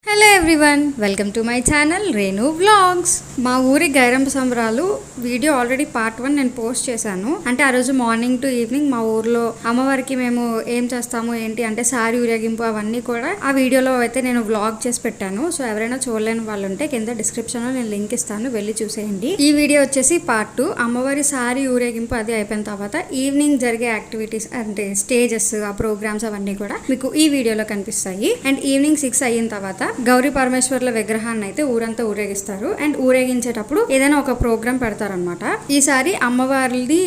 Hello everyone, welcome to my channel Renu vlogs. మా ఊరి గైరంప సంబరాలు వీడియో ఆల్రెడీ పార్ట్ 1 నేను పోస్ట్ చేశాను. అంటే ఆ రోజు మార్నింగ్ టు ఈవినింగ్ మా ఊర్లో అమ్మవారికి మేము ఏం చేస్తాము ఏంటి అంటే సారీ ఊరేగింపు అవన్నీ కూడా ఆ వీడియోలో అయితే నేను వ్లాగ్ చేసి పెట్టాను. సో ఎవరైనా చూడలేని వాళ్ళు ఉంటే కింద డిస్క్రిప్షన్ లో నేను లింక్ ఇస్తాను, వెళ్ళి చూసేయండి. ఈ వీడియో వచ్చేసి పార్ట్ 2. అమ్మవారి సారీ ఊరేగింపు అది అయిపోయిన తర్వాత ఈవినింగ్ జరిగే యాక్టివిటీస్ అంటే స్టేజెస్, ఆ ప్రోగ్రామ్స్ అవన్నీ కూడా మీకు ఈ వీడియోలో కనిపిస్తాయి. అండ్ ఈవినింగ్ 6 అయిన తర్వాత గౌరీ పరమేశ్వర్ల విగ్రహాన్ని అయితే ఊరంతా ఊరేగిస్తారు. అండ్ ఊరేగించేటప్పుడు ఏదైనా ఒక ప్రోగ్రామ్ పెడతారనమాట. ఈసారి అమ్మవారిది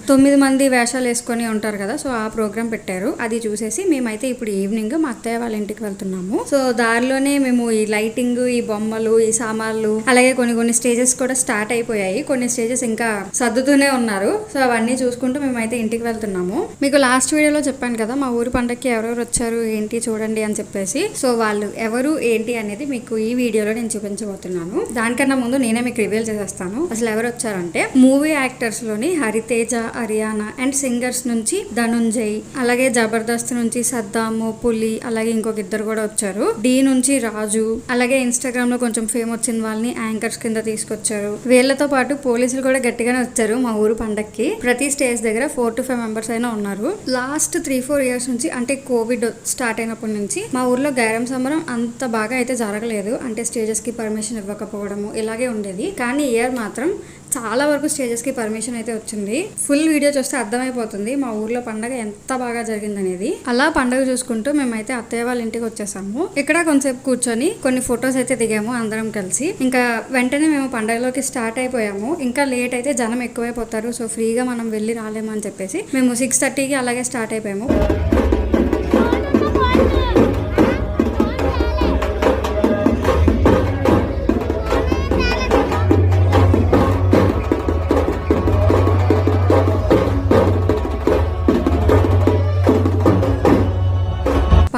9 మంది వేషాలు వేసుకొని ఉంటారు కదా, సో ఆ ప్రోగ్రామ్ పెట్టారు. అది చూసేసి మేమైతే ఇప్పుడు ఈవినింగ్ మా అత్తయ్య వాళ్ళ ఇంటికి వెళ్తున్నాము. సో దారిలోనే మేము ఈ లైటింగ్, ఈ బొమ్మలు, ఈ సామాన్లు, అలాగే కొన్ని స్టేజెస్ కూడా స్టార్ట్ అయిపోయాయి. కొన్ని స్టేజెస్ ఇంకా సర్దుతూనే ఉన్నారు. సో అవన్నీ చూసుకుంటూ మేమైతే ఇంటికి వెళ్తున్నాము. మీకు లాస్ట్ వీడియోలో చెప్పాను కదా మా ఊరి పండగకి ఎవరెవరు వచ్చారు ఏంటి చూడండి అని చెప్పేసి. సో వాళ్ళు ఎవరు ఏంటి అనేది మీకు ఈ వీడియోలో నేను చూపించబోతున్నాను. దానికన్నా ముందు నేనే మీకు రివీల్ చేసేస్తాను అసలు ఎవరు వచ్చారంటే. మూవీ యాక్టర్స్ లోని తేజ, అరియానా అండ్ సింగర్స్ నుంచి ధనుంజయ్, అలాగే జబర్దస్త్ నుంచి సద్దాము, పులి, అలాగే ఇంకొక ఇద్దరు కూడా వచ్చారు. డి నుంచి రాజు, అలాగే ఇన్స్టాగ్రామ్ లో కొంచెం ఫేమ్ వచ్చిన వాళ్ళని యాంకర్స్ కింద తీసుకొచ్చారు. వీళ్ళతో పాటు పోలీసులు కూడా గట్టిగానే వచ్చారు మా ఊరు పండక్కి. ప్రతి స్టేజ్ దగ్గర 4 to 5 మెంబర్స్ అయినా ఉన్నారు. లాస్ట్ 3-4 ఇయర్స్ నుంచి అంటే కోవిడ్ స్టార్ట్ అయినప్పటి నుంచి మా ఊర్లో గైరం సంబరం అంత బాగా అయితే జరగలేదు. అంటే స్టేజెస్ కి పర్మిషన్ ఇవ్వకపోవడము ఇలాగే ఉండేది. కానీ ఇయర్ మాత్రం చాలా వరకు స్టేజెస్ కి పర్మిషన్ అయితే వచ్చింది. ఫుల్ వీడియో చూస్తే అర్థమైపోతుంది మా ఊర్లో పండగ ఎంత బాగా జరిగిందనేది. అలా పండగ చూసుకుంటూ మేమైతే అత్తయ్య వాళ్ళ ఇంటికి వచ్చేసాము. ఇక్కడ కొంచెంసేపు కూర్చొని కొన్ని ఫొటోస్ అయితే దిగాము అందరం కలిసి. ఇంకా వెంటనే మేము పండగలోకి స్టార్ట్ అయిపోయాము. ఇంకా లేట్ అయితే జనం ఎక్కువైపోతారు, సో ఫ్రీగా మనం వెళ్ళి రాలేము అని చెప్పేసి మేము 6:30కి అలాగే స్టార్ట్ అయిపోయాము.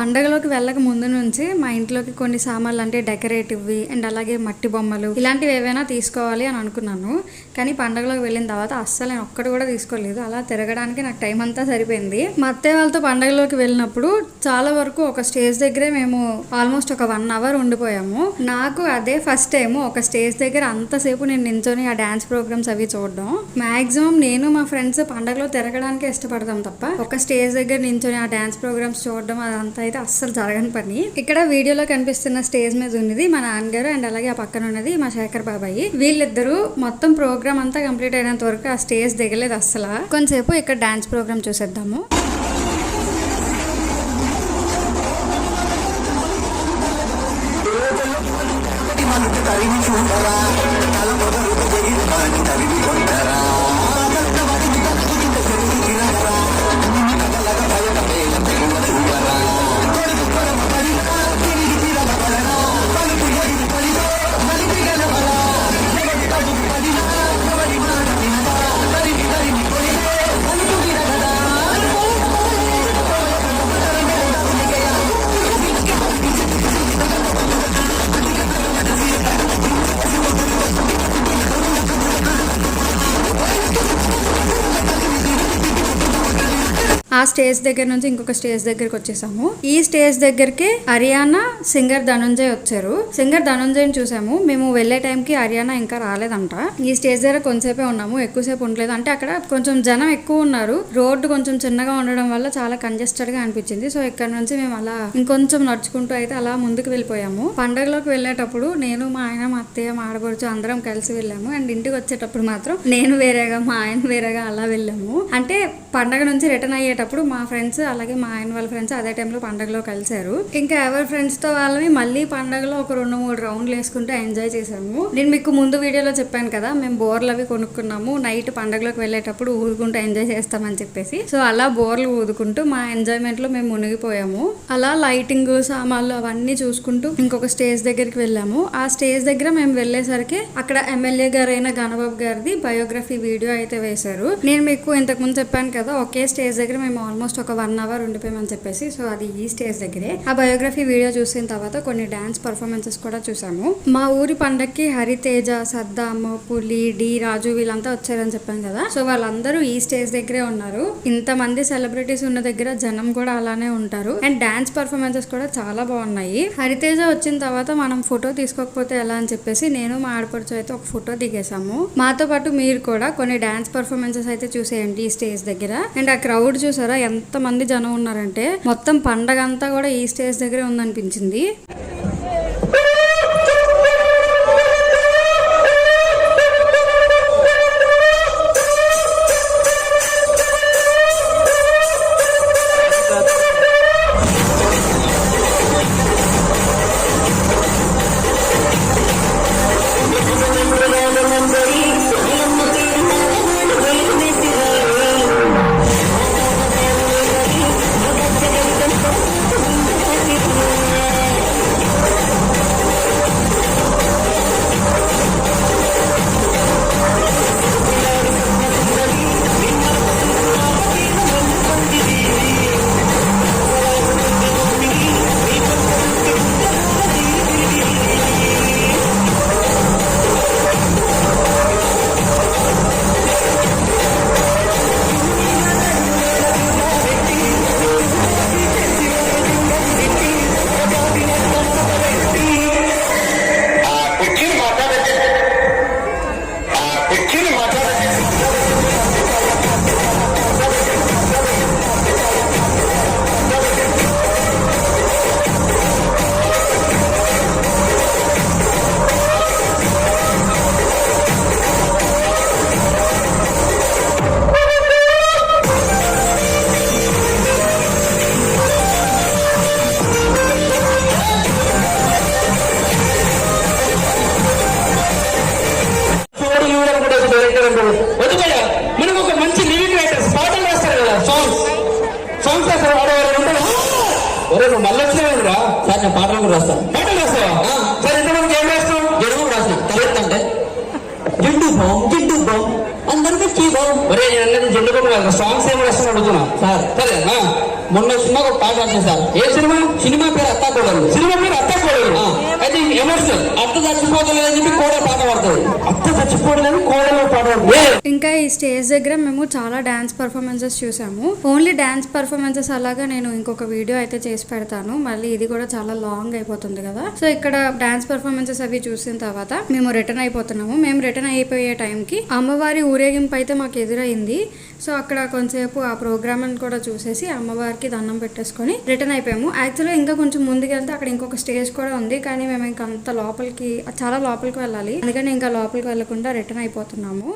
పండగలోకి వెళ్ళక ముందు నుంచి మా ఇంట్లోకి కొన్ని సామాన్లు అంటే డెకరేటివ్వి అండ్ అలాగే మట్టి బొమ్మలు ఇలాంటివి ఏవైనా తీసుకోవాలి అని అనుకున్నాను. కానీ పండగలోకి వెళ్ళిన తర్వాత అస్సలు నేను ఒక్కటి కూడా తీసుకోలేదు. అలా తిరగడానికి నాకు టైం అంతా సరిపోయింది. మా అత్తయ్య వాళ్ళతో పండగలోకి వెళ్ళినప్పుడు చాలా వరకు ఒక స్టేజ్ దగ్గరే మేము ఆల్మోస్ట్ ఒక 1 hour ఉండిపోయాము. నాకు అదే ఫస్ట్ టైం ఒక స్టేజ్ దగ్గర అంతసేపు నేను నించొని ఆ డాన్స్ ప్రోగ్రామ్స్ అవి చూడడం. మాక్సిమం నేను మా ఫ్రెండ్స్ పండగలో తిరగడానికి ఇష్టపడతాం తప్ప ఒక స్టేజ్ దగ్గర నించొని ఆ డాన్స్ ప్రోగ్రామ్స్ చూడడం అదంతా అయితే అస్సలు జరగని పని. ఇక్కడ వీడియోలో కనిపిస్తున్న స్టేజ్ మీద ఉన్నది మా నాన్నగారు అండ్ అలాగే ఆ పక్కన ఉన్నది మా శేఖర్ బాబాయి. వీళ్ళిద్దరూ మొత్తం ప్రోగ్రామ్ అంతా కంప్లీట్ అయినంత వరకు ఆ స్టేజ్ దిగలేదు అస్సలు. కొంచెంసేపు ఇక్కడ డాన్స్ ప్రోగ్రామ్ చూసేద్దాము. ఆ స్టేజ్ దగ్గర నుంచి ఇంకొక స్టేజ్ దగ్గరికి వచ్చేసాము. ఈ స్టేజ్ దగ్గరికి అరియానా, సింగర్ ధనుంజయ్ వచ్చారు. సింగర్ ధనుంజయ్ని చూసాము. మేము వెళ్లే టైంకి అరియానా ఇంకా రాలేదంట. ఈ స్టేజ్ దగ్గర కొంచెంసేపే ఉన్నాము, ఎక్కువసేపు ఉండలేదు. అంటే అక్కడ కొంచెం జనం ఎక్కువ ఉన్నారు. రోడ్డు కొంచెం చిన్నగా ఉండడం వల్ల చాలా కంజెస్టెడ్ గా అనిపించింది. సో ఇక్కడ నుంచి మేము అలా ఇంకొంచెం నడుచుకుంటూ అయితే అలా ముందుకు వెళ్ళిపోయాము. పండగలోకి వెళ్ళేటప్పుడు నేను, మా ఆయన, మా అత్తయ్య, మా ఆడపడుచు అందరం కలిసి వెళ్ళాము. అండ్ ఇంటికి వచ్చేటప్పుడు మాత్రం నేను వేరేగా, మా ఆయన వేరేగా అలా వెళ్ళాము. అంటే పండగ నుంచి రిటర్న్ అయ్యేటప్పుడు మా ఫ్రెండ్స్ అలాగే మా ఆయన వాళ్ళ ఫ్రెండ్స్ అదే టైంలో పండగలో కలిశారు. ఇంకా ఎవరి ఫ్రెండ్స్ తో వాళ్ళని మళ్ళీ పండగలో ఒక 2-3 రౌండ్లు వేసుకుంటూ ఎంజాయ్ చేసాము. నేను మీకు ముందు వీడియోలో చెప్పాను కదా, మేము బోర్లు అవి కొనుక్కున్నాము నైట్ పండగలోకి వెళ్ళేటప్పుడు ఊదుకుంటూ ఎంజాయ్ చేస్తామని చెప్పేసి. సో అలా బోర్లు ఊదుకుంటూ మా ఎంజాయ్మెంట్ లో మేము మునిగిపోయాము. అలా లైటింగ్, సామాన్లు అవన్నీ చూసుకుంటూ ఇంకొక స్టేజ్ దగ్గరికి వెళ్ళాము. ఆ స్టేజ్ దగ్గర మేము వెళ్ళేసరికి అక్కడ ఎమ్మెల్యే గారైన గణబాబు గారిది బయోగ్రఫీ వీడియో అయితే వేశారు. నేను మీకు ఇంతకు ముందు చెప్పాను కదా, ఒకే స్టేజ్ దగ్గర మేము ఆల్మోస్ట్ ఒక 1 అవర్ ఉండిపోయామని చెప్పేసి. సో అది ఈ స్టేజ్ దగ్గరే. ఆ బయోగ్రఫీ వీడియో చూసిన తర్వాత కొన్ని డాన్స్ పర్ఫార్మెన్సెస్ కూడా చూసాము. మా ఊరి పండక్కి హరితేజ, సద్దాం, పులి, డి రాజు వీళ్ళంతా వచ్చారని చెప్పాను కదా. సో వాళ్ళందరూ ఈ స్టేజ్ దగ్గరే ఉన్నారు. ఇంతమంది సెలబ్రిటీస్ ఉన్న దగ్గర జనం కూడా అలానే ఉంటారు. అండ్ డాన్స్ పర్ఫార్మెన్సెస్ కూడా చాలా బాగున్నాయి. హరితేజ వచ్చిన తర్వాత మనం ఫోటో తీసుకోకపోతే ఎలా అని చెప్పేసి నేను మా ఆడపడుచు అయితే ఒక ఫోటో దిగేసాము. మాతో పాటు మీరు కూడా కొన్ని డాన్స్ పర్ఫార్మెన్సెస్ అయితే చూసేయండి ఈ స్టేజ్ దగ్గర. అండ్ ఆ క్రౌడ్ చూసారా ఎంత మంది జనం ఉన్నారంటే, మొత్తం పండగ అంతా కూడా ఈ స్టేజ్ దగ్గరే ఉందనిపించింది. మనకు ఒక మంచి లిరిక్ రైటర్స్ పాటలు రాస్తారు కదా, సాంగ్స్ రాస్తారు. ఒరే నువ్వు మళ్ళీ వచ్చినావురా సార్, నేను పాటలు కూడా రాస్తాను. పాటలు రాస్తావా? సరే ఇంతమందికి ఏం రాస్తావు? జడుగు రాసిన తలెత్తంటే జిడ్డు బాం అందరికి చీబాం. ఒరే నేను అన్నది జెండు బాం కాదు, సాంగ్స్ ఏమి రాస్తాను అడుగుతున్నా సార్. సరే మొన్న సినిమాకి ఒక పాట రాసిన సార్. ఏ సినిమా? సినిమా పేరు అత్తా కోడలు. సినిమా పేరు అత్తా కోడలు. అయితే ఎమోషనల్. అత్త చచ్చిపోతలేదని చెప్పి కోడలు పాట పడుతుంది. అత్త చచ్చిపోవట్లేదు, కోడలు పాట పడుతుంది. ఇంకా ఈ స్టేజ్ దగ్గర మేము చాలా డాన్స్ పర్ఫార్మెన్సెస్ చూసాము. ఓన్లీ డాన్స్ పర్ఫార్మెన్సెస్ అలాగా నేను ఇంకొక వీడియో అయితే చేసి పెడతాను. మళ్ళీ ఇది కూడా చాలా లాంగ్ అయిపోతుంది కదా. సో ఇక్కడ డాన్స్ పర్ఫార్మెన్సెస్ అవి చూసిన తర్వాత మేము రిటర్న్ అయిపోతున్నాము. మేము రిటర్న్ అయిపోయే టైంకి అమ్మవారి ఊరేగింపు అయితే మాకు ఎదురైంది. సో అక్కడ కొంతసేపు ఆ ప్రోగ్రామ్ అని కూడా చూసేసి అమ్మవారికి దండం పెట్టేసుకొని రిటర్న్ అయిపోయాము. యాక్చువల్గా ఇంకా కొంచెం ముందుకు వెళ్తే అక్కడ ఇంకొక స్టేజ్ కూడా ఉంది, కానీ మేము ఇంకా అంత లోపలికి చాలా లోపలికి వెళ్ళాలి, అందుకని ఇంకా లోపలికి వెళ్ళకుండా రిటర్న్ అయిపోతున్నాము.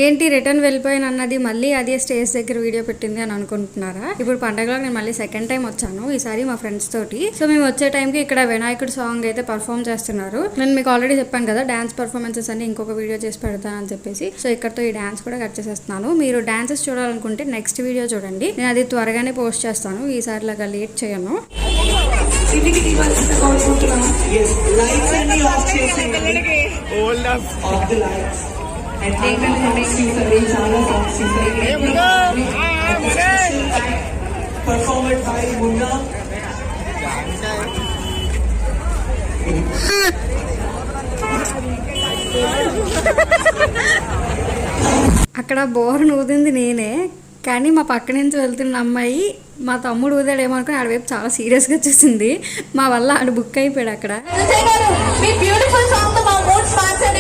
ఏంటి రిటర్న్ వెళ్ళిపోయాను అన్నది మళ్ళీ అదే స్టేజ్ దగ్గర వీడియో పెట్టింది అని అనుకుంటున్నారా? ఇప్పుడు పండగలో నేను మళ్ళీ సెకండ్ టైం వచ్చాను, ఈసారి మా ఫ్రెండ్స్ తోటి. సో మేము వచ్చే టైంకి ఇక్కడ వినాయకుడు సాంగ్ అయితే పర్ఫామ్ చేస్తున్నారు. నేను మీకు ఆల్రెడీ చెప్పాను కదా డాన్స్ పర్ఫార్మెన్సెస్ అన్ని ఇంకొక వీడియో చేసి పెడతానని చెప్పేసి. సో ఇక్కడతో ఈ డాన్స్ కూడా కట్ చేసేస్తున్నాను. మీరు డాన్సెస్ చూడాలనుకుంటే నెక్స్ట్ వీడియో చూడండి, నేను అది త్వరగానే పోస్ట్ చేస్తాను, ఈసారి లాగా లేట్ చేయను. And take them for next week. They చాలా songs. performed by Munna. అక్కడ బోర్ ఊదింది నేనే, కానీ మా పక్క నుంచి వెళ్తున్న అమ్మాయి మా తమ్ముడు ఊదాడేమో అనుకుని ఆడవైపు చాలా సీరియస్గా చూసింది. మా వల్ల ఆడు బుక్ అయిపోయాడు అక్కడ. మీ బ్యూటిఫుల్ సాంగ్ తో మా మూడ్ స్పాన్సర్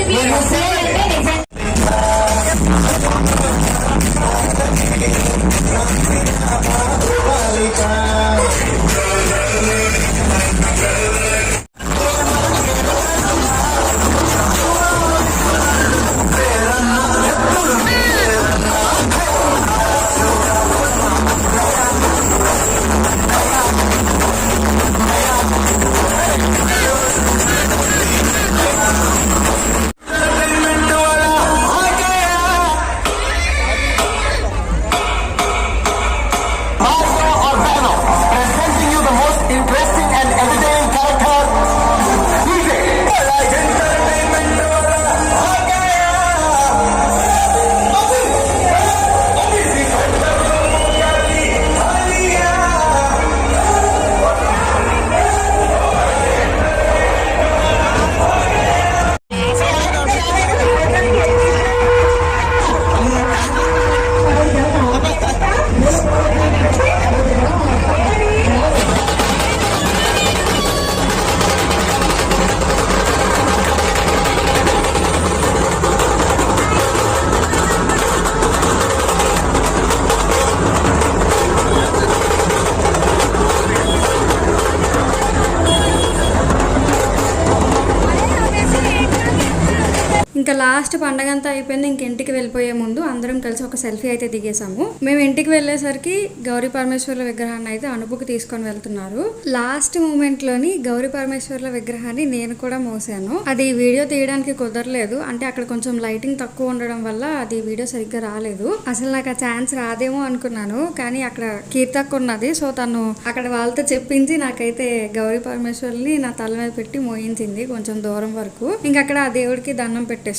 ఇంకా లాస్ట్ పండగ అంతా అయిపోయింది. ఇంక ఇంటికి వెళ్ళిపోయే ముందు అందరం కలిసి ఒక సెల్ఫీ అయితే దిగేసాము. మేము ఇంటికి వెళ్ళేసరికి గౌరీ పరమేశ్వర్ల విగ్రహాన్ని అయితే అనుపుకి తీసుకొని వెళ్తున్నారు. లాస్ట్ మూమెంట్ లోని గౌరీ పరమేశ్వర్ల విగ్రహాన్ని నేను కూడా మోసాను. అది వీడియో తీయడానికి కుదరలేదు, అంటే అక్కడ కొంచెం లైటింగ్ తక్కువ ఉండడం వల్ల అది వీడియో సరిగ్గా రాలేదు. అసలు నాకు ఆ ఛాన్స్ రాదేమో అనుకున్నాను, కానీ అక్కడ కీర్తక్క ఉన్నది, సో తను అక్కడ వాళ్ళతో చెప్పించి నాకైతే గౌరీ పరమేశ్వర్ని నా తల మీద పెట్టి మోయించింది కొంచెం దూరం వరకు. ఇంకా అక్కడ ఆ దేవుడికి దండం పెట్టేసుకొని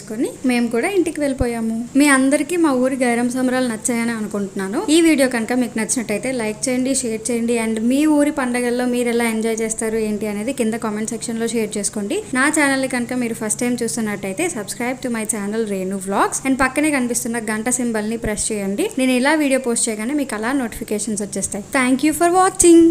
మేము కూడా ఇంటికి వెళ్ళిపోయాము. మీ అందరికీ మా ఊరి గైరం సంబరాలు నచ్చాయని అనుకుంటున్నాను. ఈ వీడియో కనుక మీకు నచ్చినట్టయితే లైక్ చేయండి, షేర్ చేయండి, అండ్ మీ ఊరి పండుగల్లో మీరు ఎలా ఎంజాయ్ చేస్తారు ఏంటి అనేది కింద కామెంట్ సెక్షన్ లో షేర్ చేసుకోండి. నా ఛానల్ ని కనుక మీరు ఫస్ట్ టైం చూస్తున్నట్టయితే subscribe to my channel Renu vlogs, and పక్కనే కనిపిస్తున్న గంట సింబల్ ని ప్రెస్ చేయండి. నేను ఇలా వీడియో పోస్ట్ చేయగానే మీకు అలా నోటిఫికేషన్స్ వచ్చేస్తాయి. Thank you for watching.